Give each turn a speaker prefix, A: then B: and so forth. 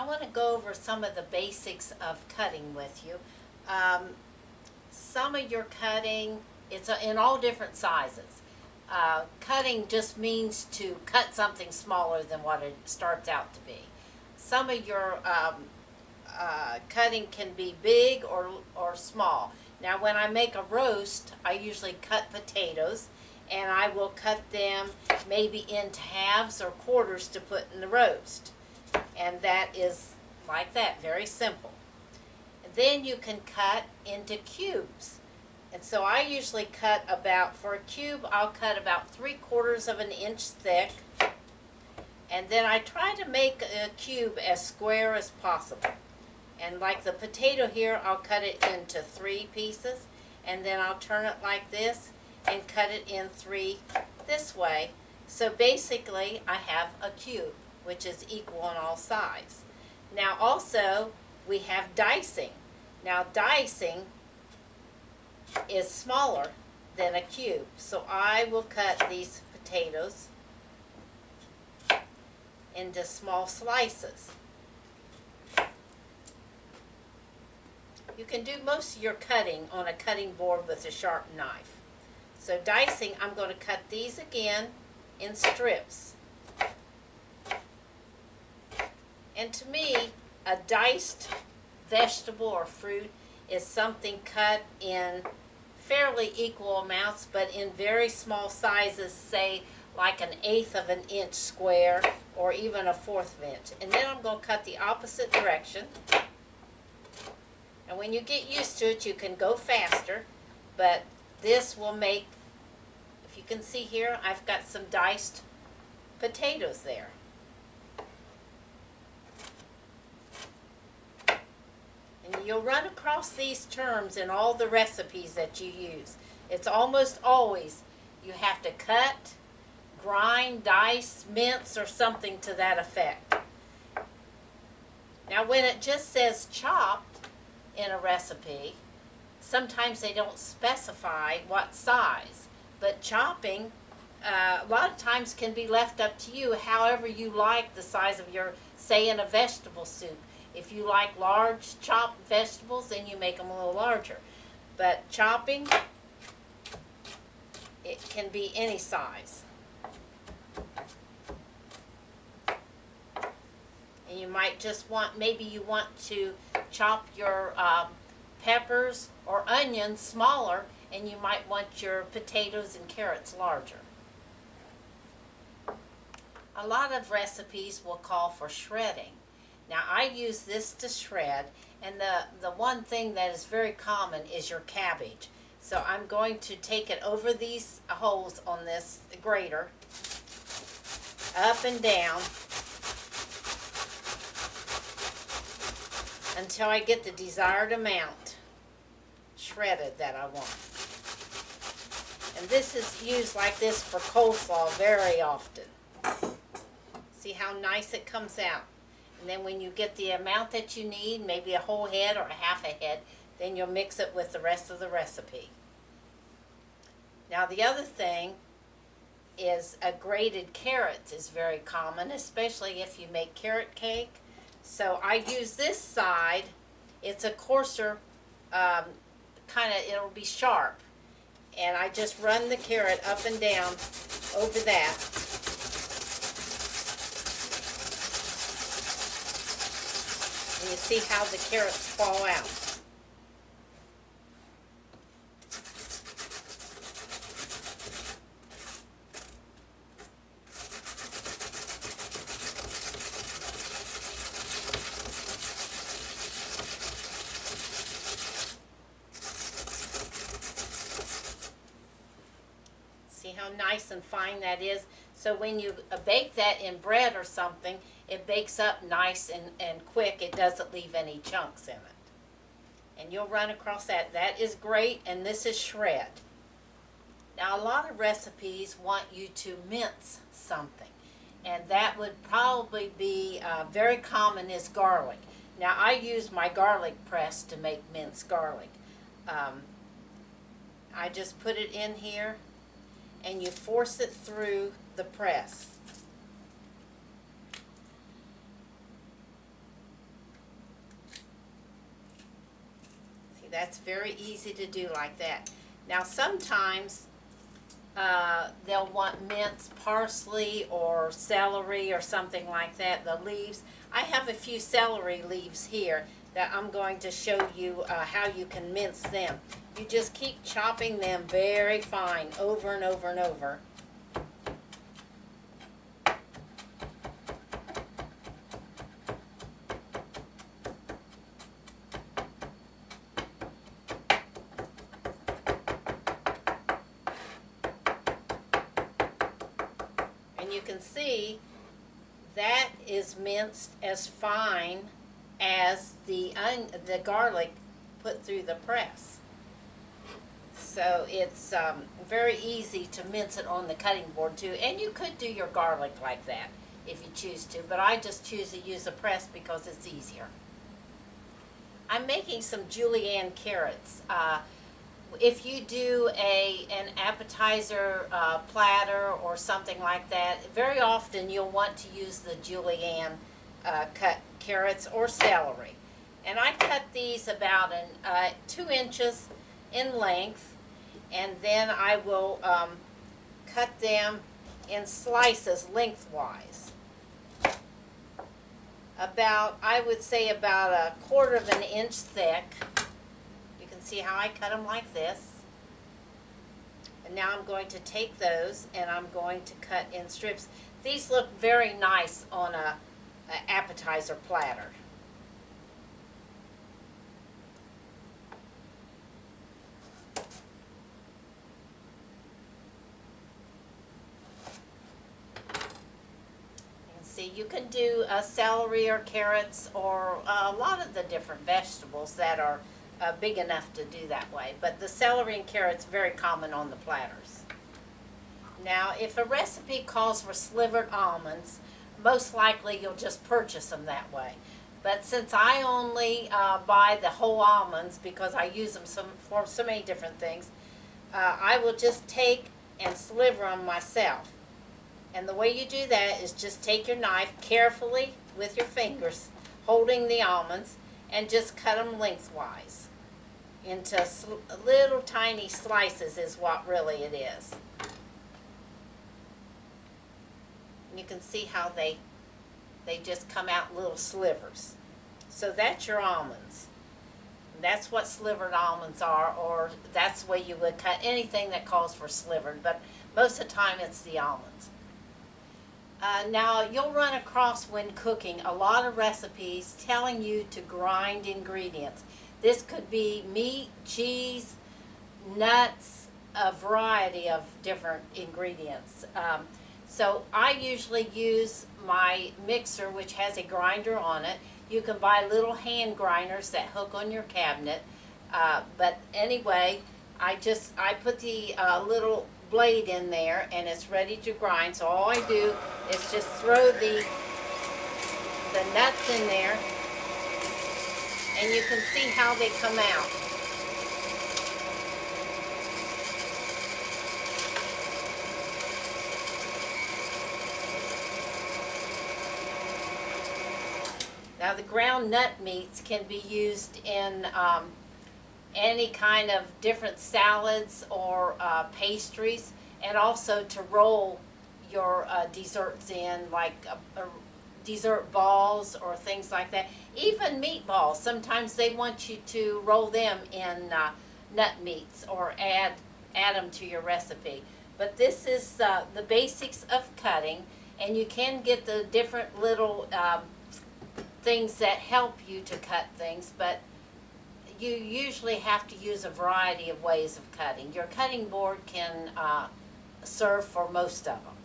A: I want to go over some of the basics of cutting with you. Some of your cutting, it's in all different sizes. Cutting just means to cut something smaller than what it starts out to be. Some of your cutting can be big or small. Now when I make a roast, I usually cut potatoes, and I will cut them maybe into halves or quarters to put in the roast. And that is like that, very simple. Then you can cut into cubes. And so I usually cut about, for a cube, I'll cut about 3/4 of an inch thick. And then I try to make a cube as square as possible. And like the potato here, I'll cut it into 3 pieces. And then I'll turn it like this and cut it in 3 this way. So basically, I have a cube, which is equal on all sides. Now also, we have dicing. Now dicing is smaller than a cube. So I will cut these potatoes into small slices. You can do most of your cutting on a cutting board with a sharp knife. So dicing, I'm going to cut these again in strips. And to me, a diced vegetable or fruit is something cut in fairly equal amounts, but in very small sizes, say like 1/8 of an inch square or even 1/4 of an inch. And then I'm going to cut the opposite direction. And when you get used to it, you can go faster, but this will make, if you can see here, I've got some diced potatoes there. And you'll run across these terms in all the recipes that you use. It's almost always you have to cut, grind, dice, mince, or something to that effect. Now when it just says chopped in a recipe, sometimes they don't specify what size. But chopping, a lot of times can be left up to you, however you like the size of your, say in a vegetable soup. If you like large chopped vegetables, then you make them a little larger. But chopping, it can be any size. And you might just want, maybe you want to chop your peppers or onions smaller, and you might want your potatoes and carrots larger. A lot of recipes will call for shredding. Now I use this to shred, and the one thing that is very common is your cabbage. So I'm going to take it over these holes on this grater, up and down, until I get the desired amount shredded that I want. And this is used like this for coleslaw very often. See how nice it comes out? And then when you get the amount that you need, maybe a whole head or a half a head, then you'll mix it with the rest of the recipe. Now the other thing is a grated carrot is very common, especially if you make carrot cake. So I use this side. It's a coarser, kind of, it'll be sharp. And I just run the carrot up and down over that. And you see how the carrots fall out. See how nice and fine that is? So when you bake that in bread or something, it bakes up nice and quick. It doesn't leave any chunks in it. And you'll run across that. That is great, and this is shred. Now a lot of recipes want you to mince something, and that would probably be very common is garlic. Now I use my garlic press to make minced garlic. I just put it in here, and you force it through the press. That's very easy to do like that. Now sometimes they'll want minced parsley or celery or something like that, the leaves. I have a few celery leaves here that I'm going to show you how you can mince them. You just keep chopping them very fine over and over and over. And you can see that is minced as fine as the garlic put through the press. So it's very easy to mince it on the cutting board too. And you could do your garlic like that if you choose to, but I just choose to use a press because it's easier. I'm making some julienne carrots. If you do an appetizer platter or something like that, very often you'll want to use the julienne cut carrots or celery. And I cut these about 2 inches in length, and then I will cut them in slices lengthwise. I would say about 1/4 of an inch thick. You can see how I cut them like this. And now I'm going to take those and I'm going to cut in strips. These look very nice on an appetizer platter. See, you can do celery or carrots or a lot of the different vegetables that are big enough to do that way. But the celery and carrots are very common on the platters. Now, if a recipe calls for slivered almonds, most likely you'll just purchase them that way. But since I only buy the whole almonds because I use them for so many different things, I will just take and sliver them myself. And the way you do that is just take your knife carefully with your fingers, holding the almonds, and just cut them lengthwise into little tiny slices is what really it is. And you can see how they just come out little slivers. So that's your almonds. And that's what slivered almonds are, or that's the way you would cut anything that calls for slivered, but most of the time it's the almonds. Now, you'll run across when cooking a lot of recipes telling you to grind ingredients. This could be meat, cheese, nuts, a variety of different ingredients. So I usually use my mixer, which has a grinder on it. You can buy little hand grinders that hook on your cabinet. But anyway, I put the little blade in there and it's ready to grind. So all I do is just throw the nuts in there, and you can see how they come out. Now the ground nut meats can be used in any kind of different salads or pastries, and also to roll your desserts in, like dessert balls or things like that. Even meatballs, sometimes they want you to roll them in nut meats or add them to your recipe. But this is the basics of cutting, and you can get the different little things that help you to cut things, but you usually have to use a variety of ways of cutting. Your cutting board can serve for most of them.